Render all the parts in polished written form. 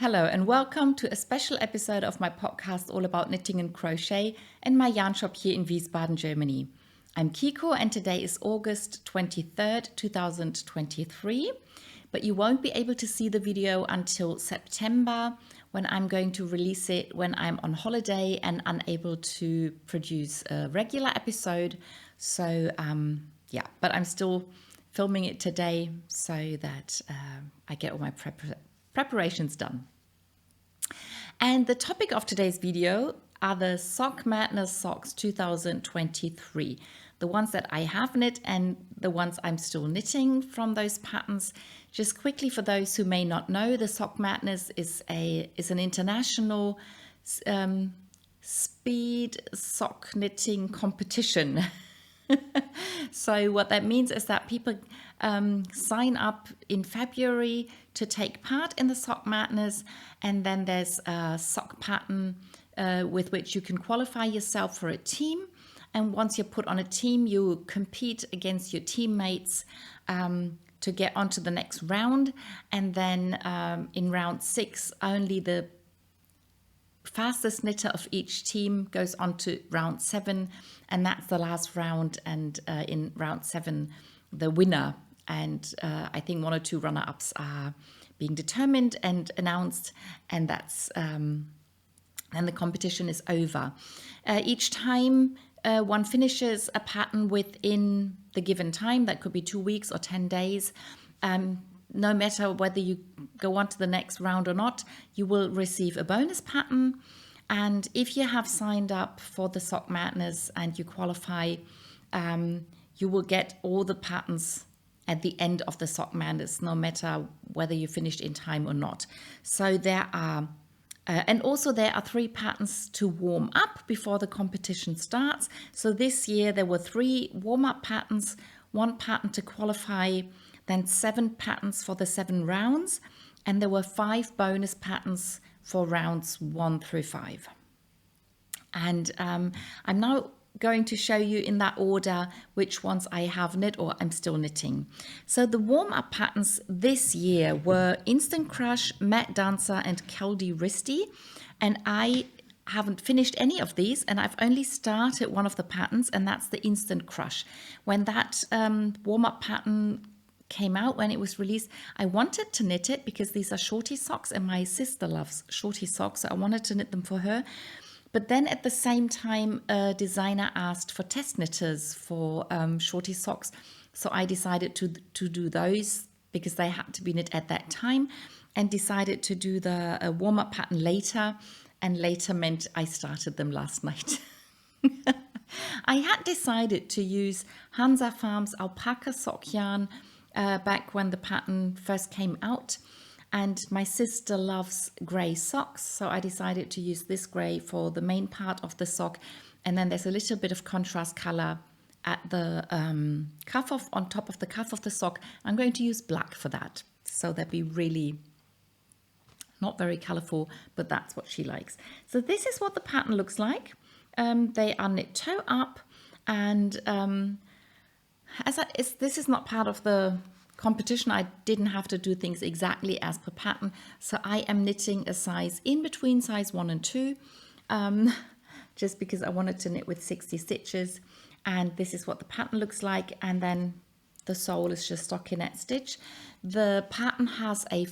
Hello and welcome to a special episode of my podcast all about knitting and crochet in my yarn shop here in Wiesbaden, Germany. I'm Kiko and today is August 23rd, 2023, but you won't be able to see the video until September when I'm going to release it when I'm on holiday and unable to produce a regular episode. So but I'm still filming it today so that I get all my preparations done. And the topic of today's video are the Sock Madness Socks 2023, the ones that I have knit and the ones I'm still knitting from those patterns. Just quickly, for those who may not know, the Sock Madness is an international speed sock knitting competition. So what that means is that people sign up in February to take part in the Sock Madness, and then there's a sock pattern with which you can qualify yourself for a team. And once you're put on a team, you compete against your teammates to get onto the next round. And then in round 6, only the fastest knitter of each team goes on to round 7, and that's the last round. And in round 7, the winner and I think 1 or 2 runner-ups are being determined and announced, and that's and the competition is over. Each time one finishes a pattern within the given time, that could be 2 weeks or 10 days, no matter whether you go on to the next round or not, you will receive a bonus pattern. And if you have signed up for the Sock Madness and you qualify, you will get all the patterns at the end of the Sock Madness, no matter whether you finished in time or not. So there are, and also there are 3 patterns to warm up before the competition starts. So this year there were 3 warm-up patterns, 1 pattern to qualify, then 7 patterns for the 7 rounds, and there were 5 bonus patterns for rounds 1 through 5. And I'm now going to show you in that order which ones I have knit or I'm still knitting. So the warm-up patterns this year were Instant Crush, Mad Dancer and Keldy Wristy, and I haven't finished any of these, and I've only started one of the patterns, and that's the Instant Crush. When that warm-up pattern came out, when it was released, I wanted to knit it because these are shorty socks and my sister loves shorty socks, so I wanted to knit them for her. But then at the same time, a designer asked for test knitters for shorty socks, so I decided to do those because they had to be knit at that time, and decided to do the warm-up pattern later, and later meant I started them last night. I had decided to use Hansa Farm's alpaca sock yarn back when the pattern first came out, and my sister loves grey socks, so I decided to use this grey for the main part of the sock, and then there's a little bit of contrast color at the cuff on top of the cuff of the sock. I'm going to use black for that, so that'd be really not very colorful, but that's what she likes. So this is what the pattern looks like. They are knit toe up, and this is not part of the competition. I didn't have to do things exactly as per pattern, so I am knitting a size in between size 1 and 2, just because I wanted to knit with 60 stitches. And this is what the pattern looks like, and then the sole is just stockinette stitch. The pattern has a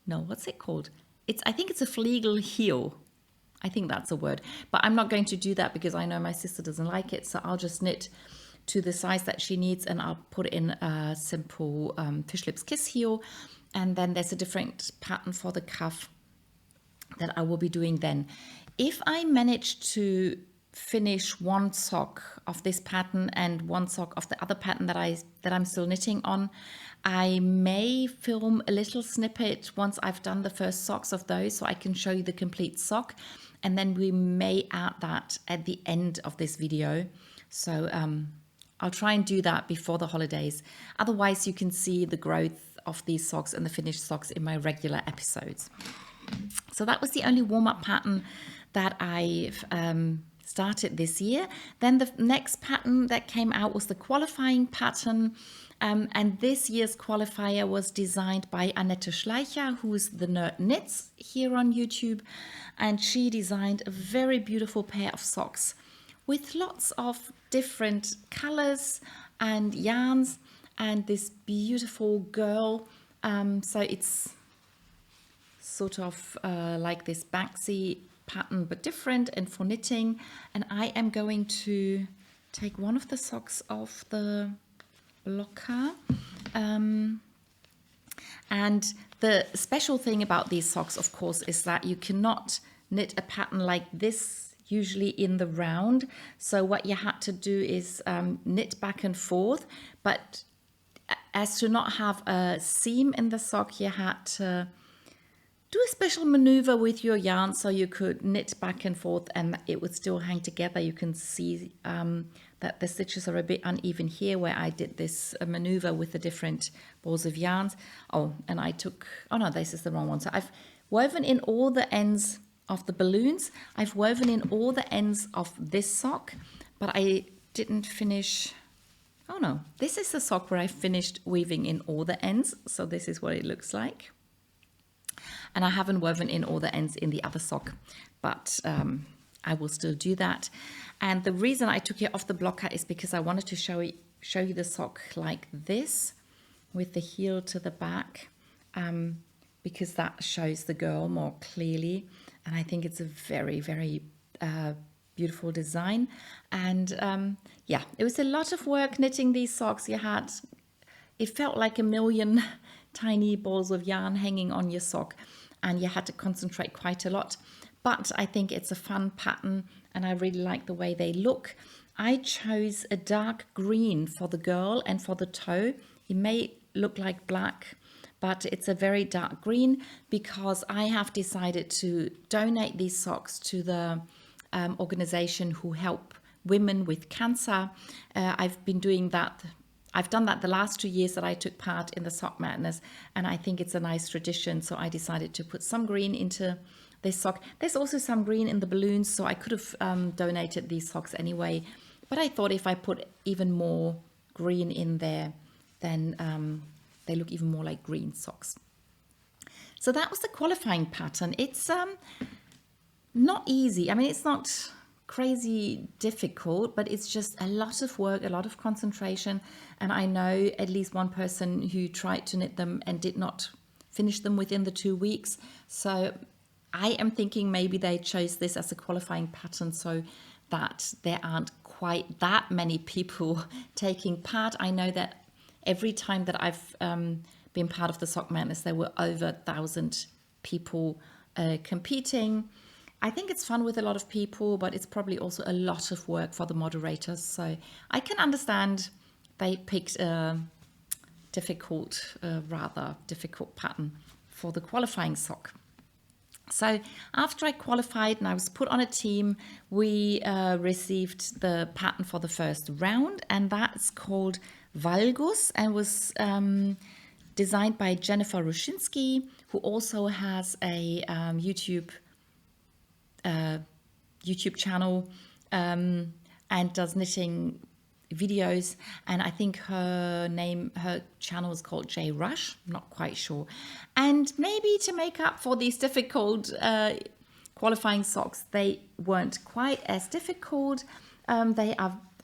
what's it called? I think it's a flegel heel. I think that's a word, but I'm not going to do that because I know my sister doesn't like it, so I'll just knit to the size that she needs, and I'll put in a simple fish lips kiss heel, and then there's a different pattern for the cuff that I will be doing then. If I manage to finish 1 sock of this pattern and 1 sock of the other pattern that I'm still knitting on, I may film a little snippet once I've done the first socks of those, so I can show you the complete sock, and then we may add that at the end of this video. So I'll try and do that before the holidays. Otherwise, you can see the growth of these socks and the finished socks in my regular episodes. So that was the only warm-up pattern that I've started this year. Then the next pattern that came out was the qualifying pattern. And this year's qualifier was designed by Annette Schleicher, who's the Nerd Knits here on YouTube. And she designed a very beautiful pair of socks with lots of different colors and yarns and this beautiful girl. So it's sort of like this Banksy pattern, but different and for knitting. And I am going to take one of the socks off the blocker. And the special thing about these socks, of course, is that you cannot knit a pattern like this usually in the round. So what you had to do is knit back and forth, but as to not have a seam in the sock, you had to do a special maneuver with your yarn so you could knit back and forth and it would still hang together. You can see that the stitches are a bit uneven here where I did this maneuver with the different balls of yarns. Oh, and I took, oh no, this is the wrong one. So I've woven in all the ends of the balloons. I've woven in all the ends of this sock, but I didn't finish. Oh no, this is the sock where I finished weaving in all the ends. So this is what it looks like. And I haven't woven in all the ends in the other sock, but I will still do that. And the reason I took it off the blocker is because I wanted to show you the sock like this with the heel to the back, because that shows the girl more clearly. And I think it's a very, very beautiful design. And yeah, it was a lot of work knitting these socks. It felt like a million tiny balls of yarn hanging on your sock, and you had to concentrate quite a lot. But I think it's a fun pattern and I really like the way they look. I chose a dark green for the girl and for the toe. It may look like black, but it's a very dark green because I have decided to donate these socks to the organization who help women with cancer. I've been doing that. I've done that the last 2 years that I took part in the Sock Madness, and I think it's a nice tradition. So I decided to put some green into this sock. There's also some green in the balloons, so I could have donated these socks anyway. But I thought if I put even more green in there, then they look even more like green socks. So that was the qualifying pattern. It's not easy. I mean, it's not crazy difficult, but it's just a lot of work, a lot of concentration. And I know at least one person who tried to knit them and did not finish them within the 2 weeks. So I am thinking maybe they chose this as a qualifying pattern so that there aren't quite that many people taking part. I know that every time that I've been part of the Sock Madness, there were over 1,000 people competing. I think it's fun with a lot of people, but it's probably also a lot of work for the moderators. So I can understand they picked a rather difficult pattern for the qualifying sock. So after I qualified and I was put on a team, we received the pattern for the first round, and that's called Valgus and was designed by Jennifer Rushinsky, who also has a YouTube channel and does knitting videos, and I think her channel is called J Rush, I'm not quite sure. And maybe to make up for these difficult qualifying socks, they weren't quite as difficult.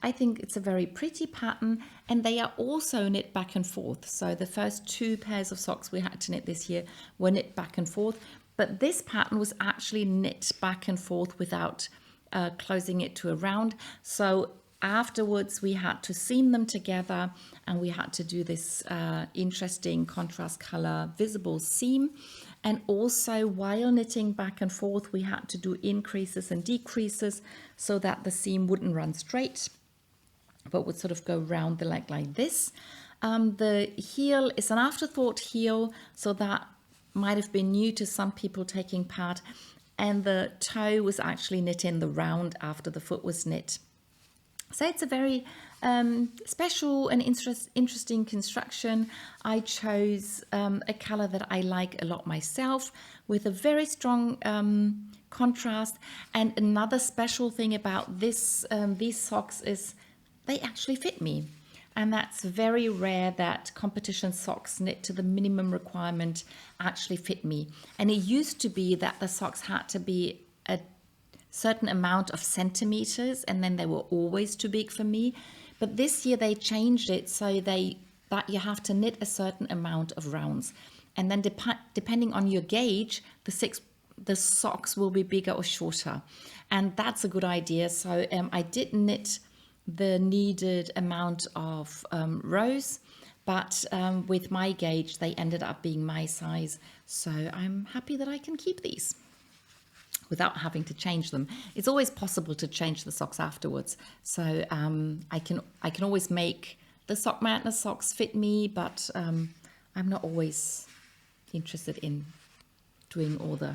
I think it's a very pretty pattern, and they are also knit back and forth. So the first 2 pairs of socks we had to knit this year were knit back and forth, but this pattern was actually knit back and forth without closing it to a round. So afterwards we had to seam them together, and we had to do this interesting contrast color visible seam. And also while knitting back and forth, we had to do increases and decreases so that the seam wouldn't run straight, but would sort of go round the leg like this. The heel is an afterthought heel, so that might have been new to some people taking part. And the toe was actually knit in the round after the foot was knit. So it's a very special and interesting construction. I chose a color that I like a lot myself, with a very strong contrast. And another special thing about these socks is they actually fit me. And that's very rare that competition socks knit to the minimum requirement actually fit me. And it used to be that the socks had to be a certain amount of centimeters, and then they were always too big for me. But this year they changed it so that you have to knit a certain amount of rounds. And then depending on your gauge, the socks will be bigger or shorter. And that's a good idea. So I did knit the needed amount of rows, but with my gauge they ended up being my size, so I'm happy that I can keep these without having to change them. It's always possible to change the socks afterwards, so I can always make the Sock Madness socks fit me, but I'm not always interested in doing all the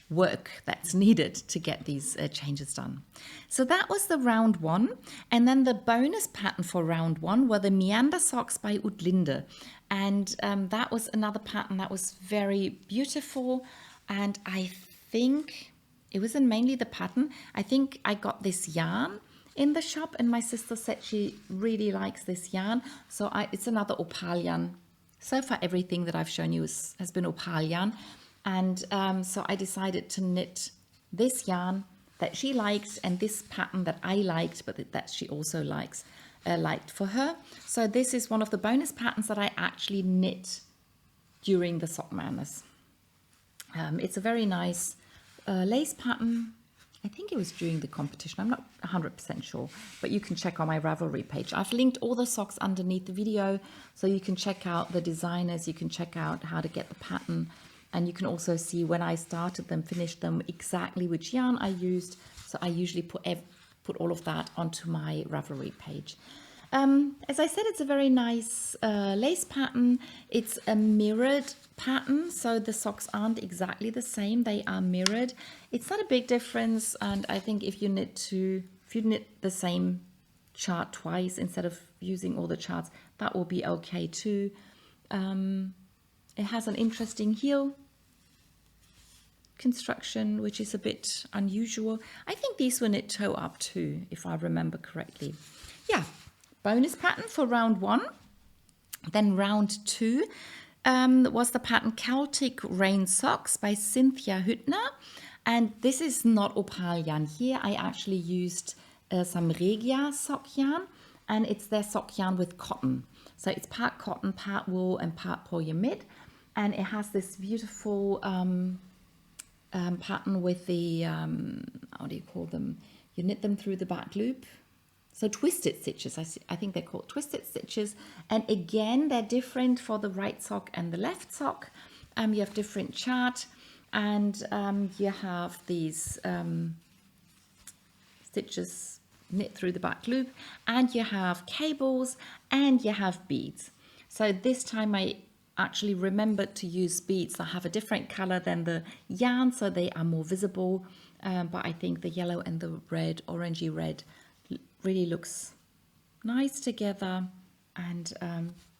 work that's needed to get these changes done. So that was the round 1, and then the bonus pattern for round 1 were the Meandersocks by Utlinde, and that was another pattern that was very beautiful, and I think it wasn't mainly the pattern. I think I got this yarn in the shop, and my sister said she really likes this yarn, so it's another opal yarn. So far everything that I've shown you has been opal yarn. And so I decided to knit this yarn that she likes and this pattern that I liked, but that she also liked for her. So this is one of the bonus patterns that I actually knit during the Sock Madness. It's a very nice lace pattern. I think it was during the competition. I'm not 100% sure, but you can check on my Ravelry page. I've linked all the socks underneath the video, so you can check out the designers, you can check out how to get the pattern. And you can also see when I started them, finished them, exactly which yarn I used. So I usually put all of that onto my Ravelry page. As I said, it's a very nice lace pattern. It's a mirrored pattern, so the socks aren't exactly the same. They are mirrored. It's not a big difference, and I think if you knit the same chart twice instead of using all the charts, that will be okay too. It has an interesting heel construction, which is a bit unusual. I think these were knit toe up too, if I remember correctly. Yeah, bonus pattern for round 1. Then round 2 was the pattern Celtic Rain Socks by Cynthia Hüttner. And this is not opal yarn here. I actually used some Regia sock yarn, and it's their sock yarn with cotton. So it's part cotton, part wool, and part polyamide. And it has this beautiful pattern with the, how do you call them? You knit them through the back loop. So twisted stitches, I think they're called twisted stitches. And again, they're different for the right sock and the left sock. You have different chart, and you have these stitches knit through the back loop, and you have cables, and you have beads. So this time I actually remembered to use beads that have a different color than the yarn, so they are more visible, but I think the yellow and the red, orangey red, really looks nice together. And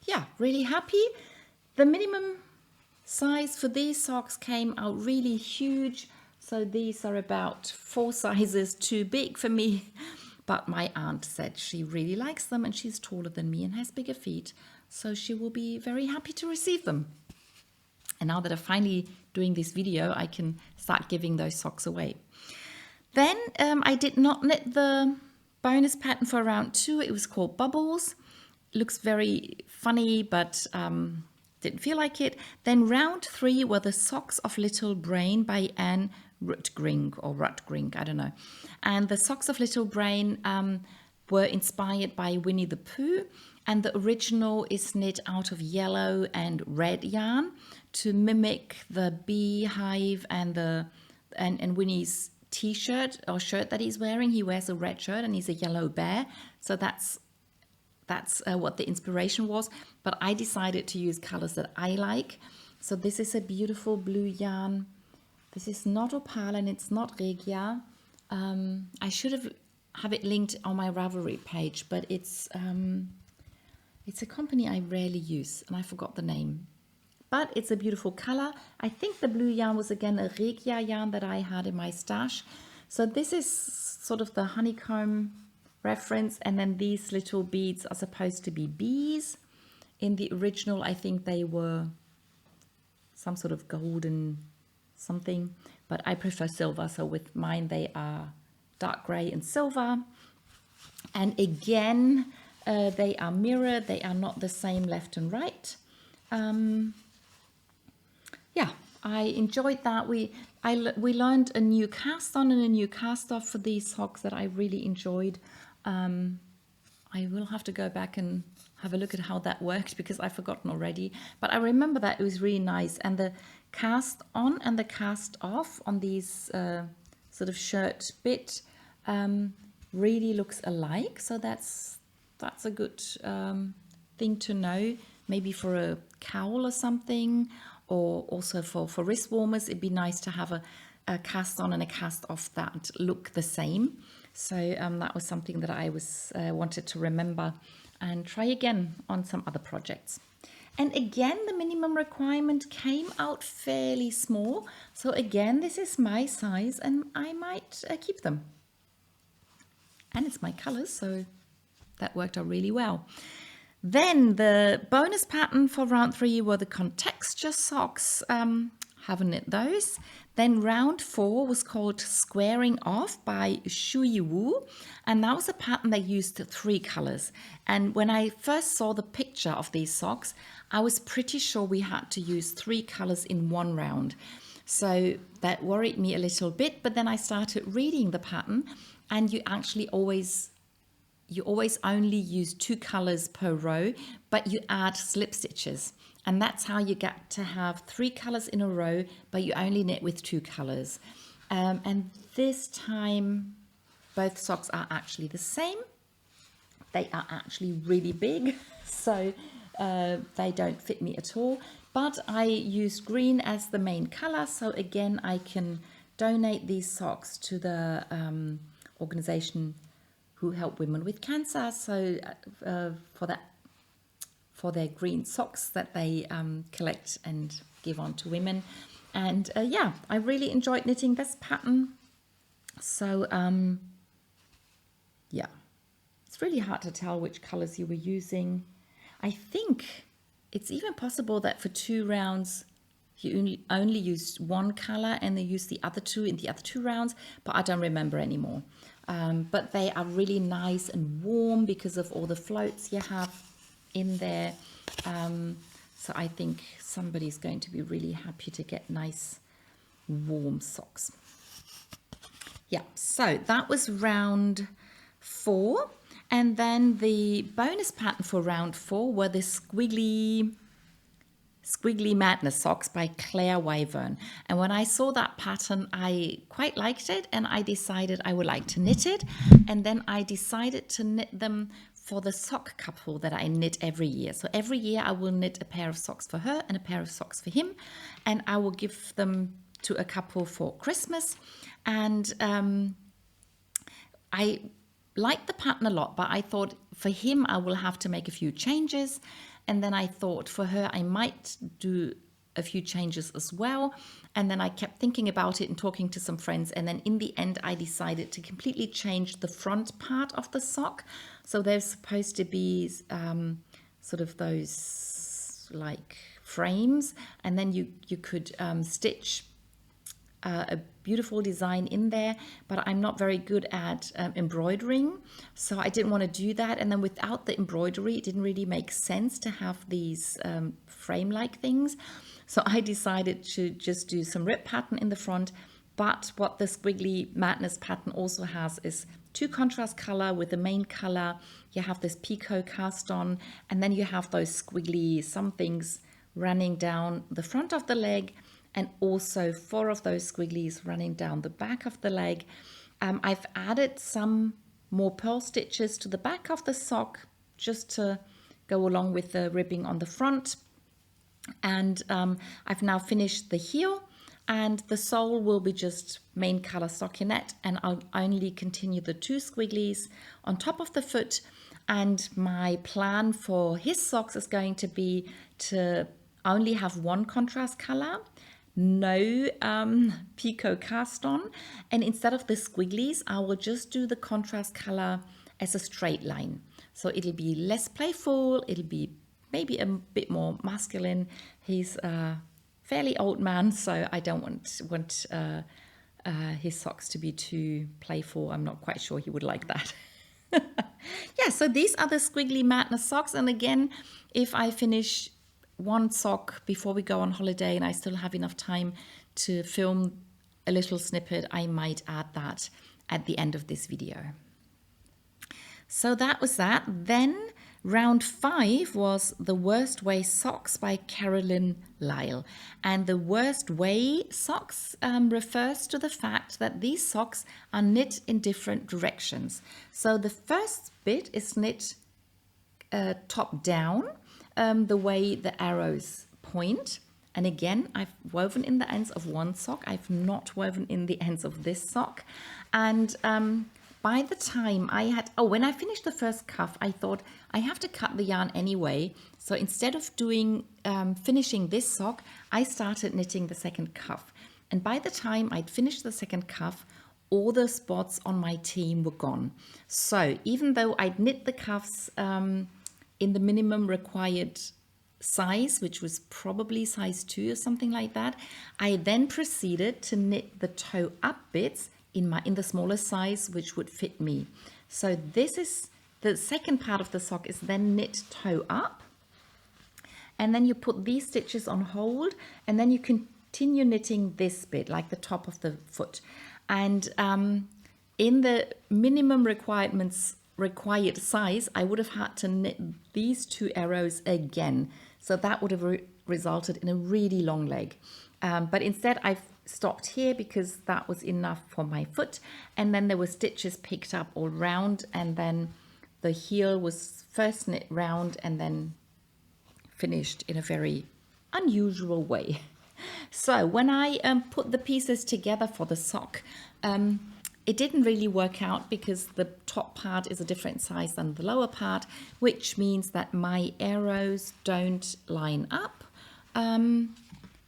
yeah, really happy. The minimum size for these socks came out really huge, so these are about 4 sizes too big for me, but my aunt said she really likes them, and she's taller than me and has bigger feet, so she will be very happy to receive them. And now that I'm finally doing this video, I can start giving those socks away. Then I did not knit the bonus pattern for round 2. It was called Bubbles. It looks very funny, but didn't feel like it. Then round 3 were the Socks of Little Brain by Anne Rutgring, I don't know. And the Socks of Little Brain were inspired by Winnie the Pooh, and the original is knit out of yellow and red yarn to mimic the beehive and Winnie's t-shirt or shirt that he's wearing. He wears a red shirt and he's a yellow bear, so that's what the inspiration was. But I decided to use colors that I like. So this is a beautiful blue yarn. This is not opal and it's not Regia. I should have it linked on my Ravelry page, but it's a company I rarely use and I forgot the name. but it's a beautiful color. I think the blue yarn was again a Regia yarn that I had in my stash. So this is sort of the honeycomb reference, and then these little beads are supposed to be bees. In the original, I think they were some sort of golden something, but I prefer silver, so with mine they are dark gray and silver. And again, they are mirrored, they are not the same left and right. Yeah, I enjoyed that. We learned a new cast on and a new cast off for these socks that I really enjoyed. I will have to go back and have a look at how that worked because I've forgotten already. But I remember that it was really nice. And the cast on and the cast off on these sort of shirt bit really looks alike. So that's a good thing to know. Maybe for a cowl or something, or also for wrist warmers, it'd be nice to have a cast on and a cast off that look the same. So that was something that I wanted to remember and try again on some other projects. And again, the minimum requirement came out fairly small. So again, this is my size and I might keep them. And it's my colors, so that worked out really well. Then the bonus pattern for round 3 were the contexture socks. Haven't knit those. Then round 4 was called Squaring Off by Shui Wu, and that was a pattern that used 3 colors. And when I first saw the picture of these socks, I was pretty sure we had to use 3 colors in one round. So that worried me a little bit, but then I started reading the pattern, and you actually always only use 2 colors per row, but you add slip stitches. And that's how you get to have 3 colors in a row, but you only knit with 2 colors. And this time, both socks are actually the same. They are actually really big, so they don't fit me at all. But I used green as the main color, so again, I can donate these socks to the organization who help women with cancer. So for their green socks that they collect and give on to women. And yeah, I really enjoyed knitting this pattern. So yeah, it's really hard to tell which colors you were using. I think it's even possible that for 2 rounds you only used 1 color and then used the other 2 in the other 2 rounds, but I don't remember anymore. But they are really nice and warm because of all the floats you have in there. So I think somebody's going to be really happy to get nice warm socks. Yeah, so that was round 4. And then the bonus pattern for round 4 were the Squiggley Madness socks by Claire Wyvern. And when I saw that pattern, I quite liked it and I decided I would like to knit it. And then I decided to knit them for the sock couple that I knit every year. So every year I will knit a pair of socks for her and a pair of socks for him. And I will give them to a couple for Christmas. And I like the pattern a lot, but I thought for him I will have to make a few changes. And then I thought for her I might do a few changes as well. And then I kept thinking about it and talking to some friends. And then in the end, I decided to completely change the front part of the sock. So there's supposed to be sort of those like frames. And then you could stitch a beautiful design in there, but I'm not very good at embroidering, so I didn't want to do that. And then without the embroidery, it didn't really make sense to have these frame-like things. So I decided to just do some rip pattern in the front. But what the Squiggley Madness pattern also has is 2 contrast color with the main color. You have this picot cast on, and then you have those squiggly somethings running down the front of the leg, and also 4 of those squigglies running down the back of the leg. I've added some more purl stitches to the back of the sock just to go along with the ribbing on the front. And I've now finished the heel, and the sole will be just main color stockinette, and I'll only continue the 2 squigglies on top of the foot. And my plan for his socks is going to be to only have one contrast color, no Pico cast on, and instead of the squigglies, I will just do the contrast color as a straight line. So it'll be less playful, it'll be maybe a bit more masculine. He's a fairly old man, so I don't want his socks to be too playful. I'm not quite sure he would like that. Yeah, so these are the Squiggly Madness socks. And again, if I finish one sock before we go on holiday and I still have enough time to film a little snippet, I might add that at the end of this video. So that was that. Then round 5 was The Worst Way Socks by Carolyn Lyle. And the worst way socks refers to the fact that these socks are knit in different directions. So the first bit is knit top down, the way the arrows point. And again, I've woven in the ends of one sock. I've not woven in the ends of this sock. And by the time I had, when I finished the first cuff, I thought I have to cut the yarn anyway. So instead of doing finishing this sock, I started knitting the second cuff. And by the time I'd finished the second cuff, all the spots on my team were gone. So even though I'd knit the cuffs in the minimum required size, which was probably size 2 or something like that, I then proceeded to knit the toe up bits in the smaller size, which would fit me. So this is the second part of the sock, is then knit toe up, and then you put these stitches on hold, and then you continue knitting this bit, like the top of the foot. And in the minimum required size, I would have had to knit these 2 arrows again. So that would have resulted in a really long leg. But instead I've stopped here because that was enough for my foot. And then there were stitches picked up all round, and then the heel was first knit round and then finished in a very unusual way. So when I put the pieces together for the sock, it didn't really work out because the top part is a different size than the lower part, which means that my arrows don't line up.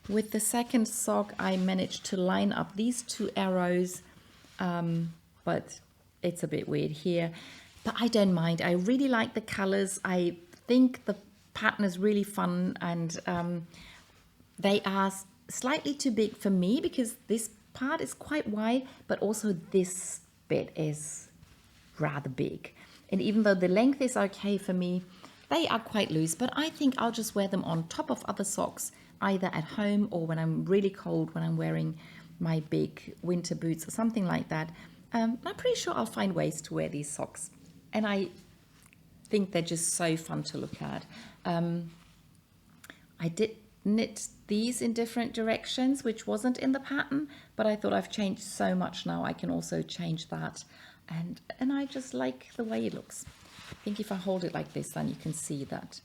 With the second sock, I managed to line up these 2 arrows, but it's a bit weird here. But I don't mind. I really like the colors. I think the pattern is really fun, and they are slightly too big for me because this part is quite wide, but also this bit is rather big. And even though the length is okay for me, they are quite loose, but I think I'll just wear them on top of other socks, either at home or when I'm really cold, when I'm wearing my big winter boots or something like that. I'm pretty sure I'll find ways to wear these socks, and I think they're just so fun to look at. I did knit these in different directions, which wasn't in the pattern, but I thought I've changed so much now, I can also change that, and I just like the way it looks. I think if I hold it like this, then you can see that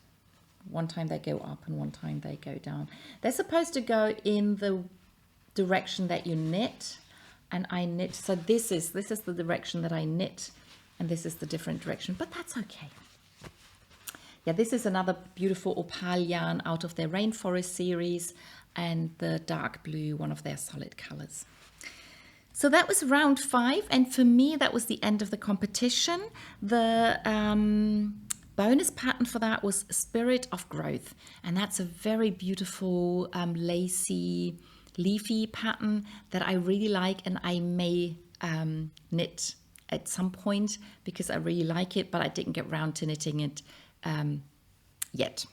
one time they go up and one time they go down. They're supposed to go in the direction that you knit, and I knit, so this is the direction that I knit, and this is the different direction, but that's okay. Yeah, this is another beautiful opal yarn out of their Rainforest series, and the dark blue, one of their solid colors. So that was round 5, and for me that was the end of the competition. The bonus pattern for that was Spirit of Growth, and that's a very beautiful lacy, leafy pattern that I really like, and I may knit at some point because I really like it, but I didn't get round to knitting it yet.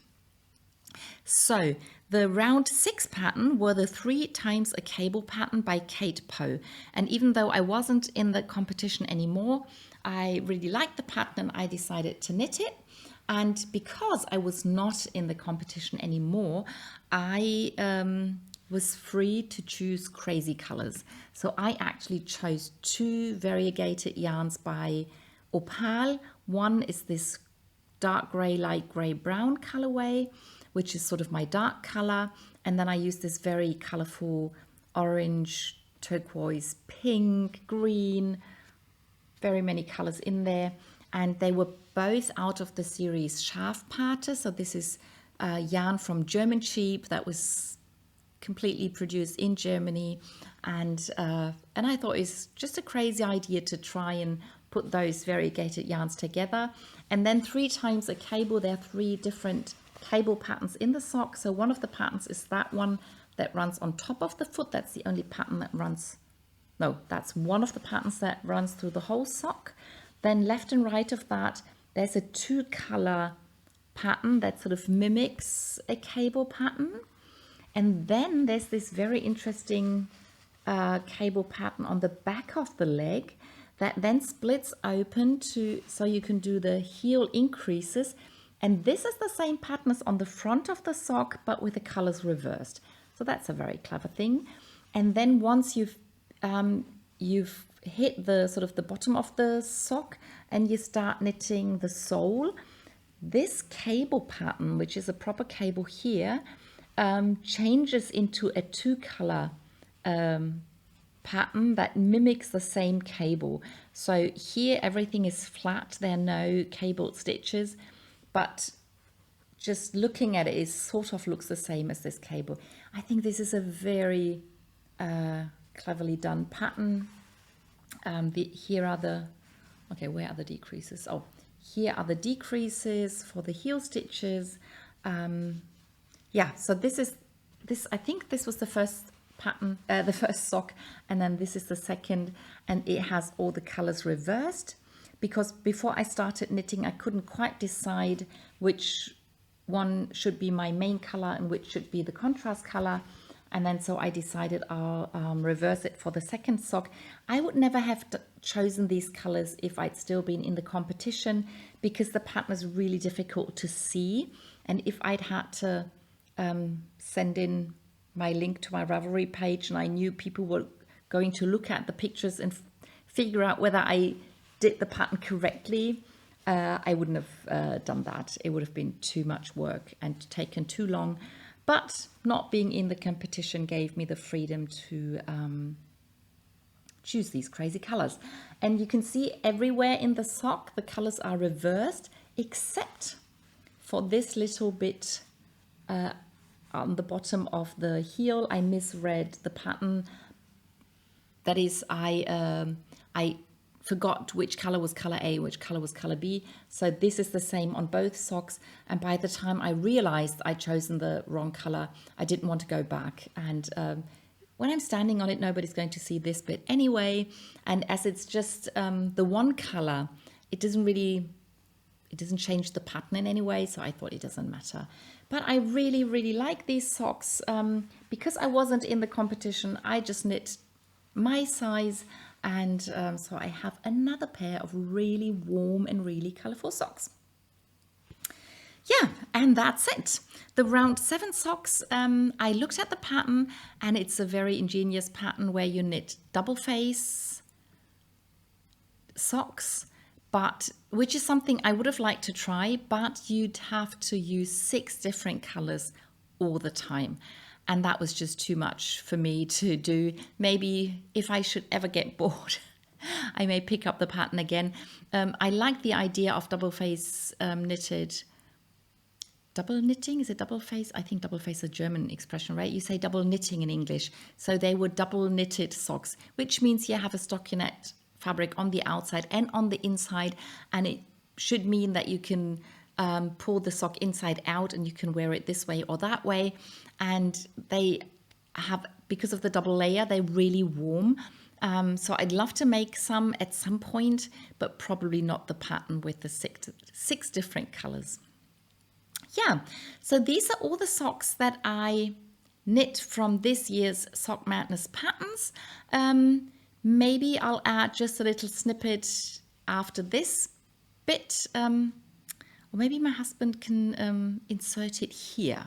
So the round 6 pattern were the 3 times a cable pattern by Kate Poe, and even though I wasn't in the competition anymore, I really liked the pattern and I decided to knit it. And because I was not in the competition anymore, I was free to choose crazy colors. So I actually chose 2 variegated yarns by Opal. One is this dark gray, light gray, brown colorway, which is sort of my dark color. And then I used this very colorful orange, turquoise, pink, green, very many colors in there. And they were both out of the series Schafpate. So this is yarn from German Sheep that was completely produced in Germany, and I thought it's just a crazy idea to try and put those variegated yarns together. And then 3 times a cable. There are 3 different cable patterns in the sock. So one of the patterns is that one that runs on top of the foot. That's the only pattern that runs, no, that's one of the patterns that runs through the whole sock. Then left and right of that, there's a 2-color pattern that sort of mimics a cable pattern. And then there's this very interesting cable pattern on the back of the leg that then splits open to, so you can do the heel increases. And this is the same pattern as on the front of the sock, but with the colors reversed. So that's a very clever thing. And then once you've hit the sort of the bottom of the sock and you start knitting the sole, this cable pattern, which is a proper cable here, changes into a 2-color pattern that mimics the same cable. So here everything is flat, there are no cabled stitches, but just looking at it, it sort of looks the same as this cable. I think this is a very cleverly done pattern. Here are the, okay, where are the decreases? Oh, here are the decreases for the heel stitches. Yeah, so I think this was the first pattern, the first sock, and then this is the second, and it has all the colors reversed, because before I started knitting I couldn't quite decide which one should be my main color and which should be the contrast color. And then so I decided I'll reverse it for the second sock. I would never have chosen these colors if I'd still been in the competition, because the pattern is really difficult to see, and if I'd had to send in my link to my Ravelry page and I knew people were going to look at the pictures and figure out whether I did the pattern correctly, I wouldn't have done that. It would have been too much work and taken too long. But not being in the competition gave me the freedom to choose these crazy colors. And you can see everywhere in the sock the colors are reversed, except for this little bit on the bottom of the heel. I misread the pattern. That is, I forgot which color was color A, which color was color B. So this is the same on both socks. And by the time I realized I'd chosen the wrong color, I didn't want to go back. And when I'm standing on it, nobody's going to see this bit anyway. And as it's just the one color, it doesn't change the pattern in any way. So I thought it doesn't matter. But I really, really like these socks. Because I wasn't in the competition, I just knit my size. And so I have another pair of really warm and really colorful socks. Yeah, and that's it. The round 7 socks, I looked at the pattern, and it's a very ingenious pattern where you knit double face socks, but which is something I would have liked to try, but you'd have to use 6 different colors all the time. And that was just too much for me to do. Maybe if I should ever get bored, I may pick up the pattern again. I like the idea of double face knitted. Double knitting? Is it double face? I think double face is a German expression, right? You say double knitting in English. So they were double knitted socks, which means you have a stockinette fabric on the outside and on the inside. And it should mean that you can pull the sock inside out and you can wear it this way or that way. And they have, because of the double layer, they're really warm. So I'd love to make some at some point, but probably not the pattern with the six different colors. Yeah, so these are all the socks that I knit from this year's Sock Madness patterns. Maybe I'll add just a little snippet after this bit, or maybe my husband can insert it here.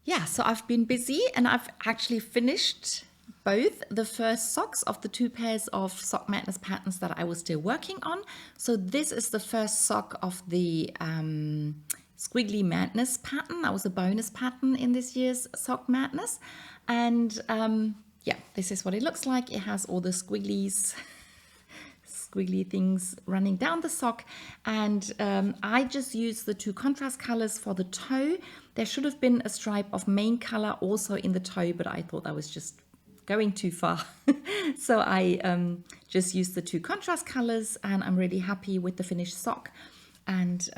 Yeah, so I've been busy and I've actually finished both the first socks of the 2 pairs of Sock Madness patterns that I was still working on. So this is the first sock of the Squiggley Madness pattern. That was a bonus pattern in this year's Sock Madness. And yeah, this is what it looks like. It has all the squigglies squiggly things running down the sock. And I just used the 2 contrast colors for the toe. There should have been a stripe of main color also in the toe, but I thought that was just going too far. So I just used the 2 contrast colors, and I'm really happy with the finished sock. And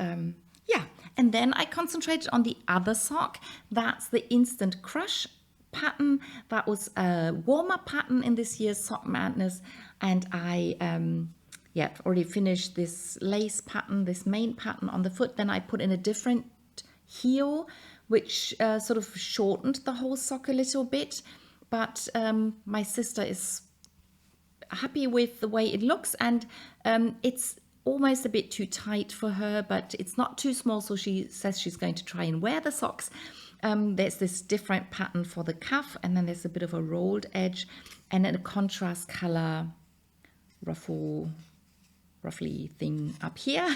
yeah, and then I concentrated on the other sock. That's the Instant Crush pattern. That was a warm-up pattern in this year's Sock Madness, and I already finished this lace pattern, this main pattern on the foot. Then I put in a different heel, which sort of shortened the whole sock a little bit, but my sister is happy with the way it looks, and it's almost a bit too tight for her, but it's not too small, so she says she's going to try and wear the socks. There's this different pattern for the cuff, and then there's a bit of a rolled edge, and then a contrast color ruffly thing up here.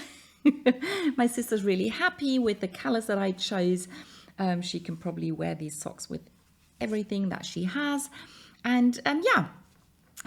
My sister's really happy with the colors that I chose. She can probably wear these socks with everything that she has. And yeah,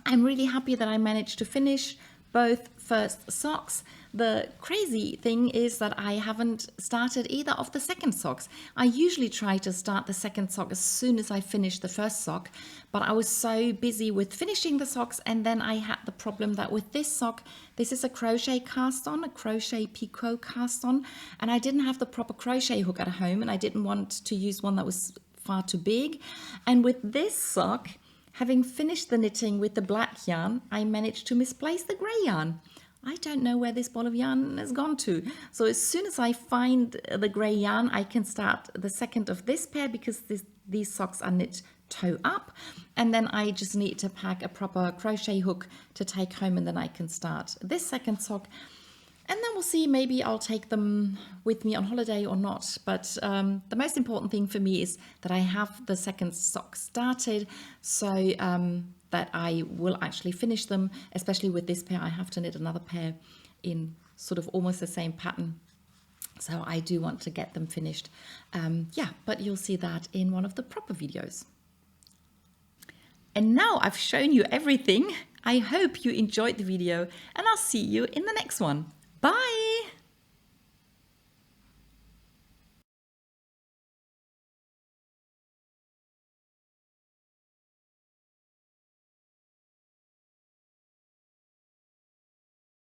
I'm really happy that I managed to finish both first socks. The crazy thing is that I haven't started either of the second socks. I usually try to start the second sock as soon as I finish the first sock, but I was so busy with finishing the socks, and then I had the problem that with this sock, this is a crochet cast on, a crochet picot cast on, and I didn't have the proper crochet hook at home, and I didn't want to use one that was far too big. And with this sock, having finished the knitting with the black yarn, I managed to misplace the grey yarn. I don't know where this ball of yarn has gone to. So as soon as I find the grey yarn, I can start the second of this pair, because these socks are knit toe up. And then I just need to pack a proper crochet hook to take home, and then I can start this second sock. And then we'll see, maybe I'll take them with me on holiday or not. But the most important thing for me is that I have the second sock started, so that I will actually finish them, especially with this pair. I have to knit another pair in sort of almost the same pattern. So I do want to get them finished. Yeah, but you'll see that in one of the proper videos. And now I've shown you everything. I hope you enjoyed the video, and I'll see you in the next one. Bye!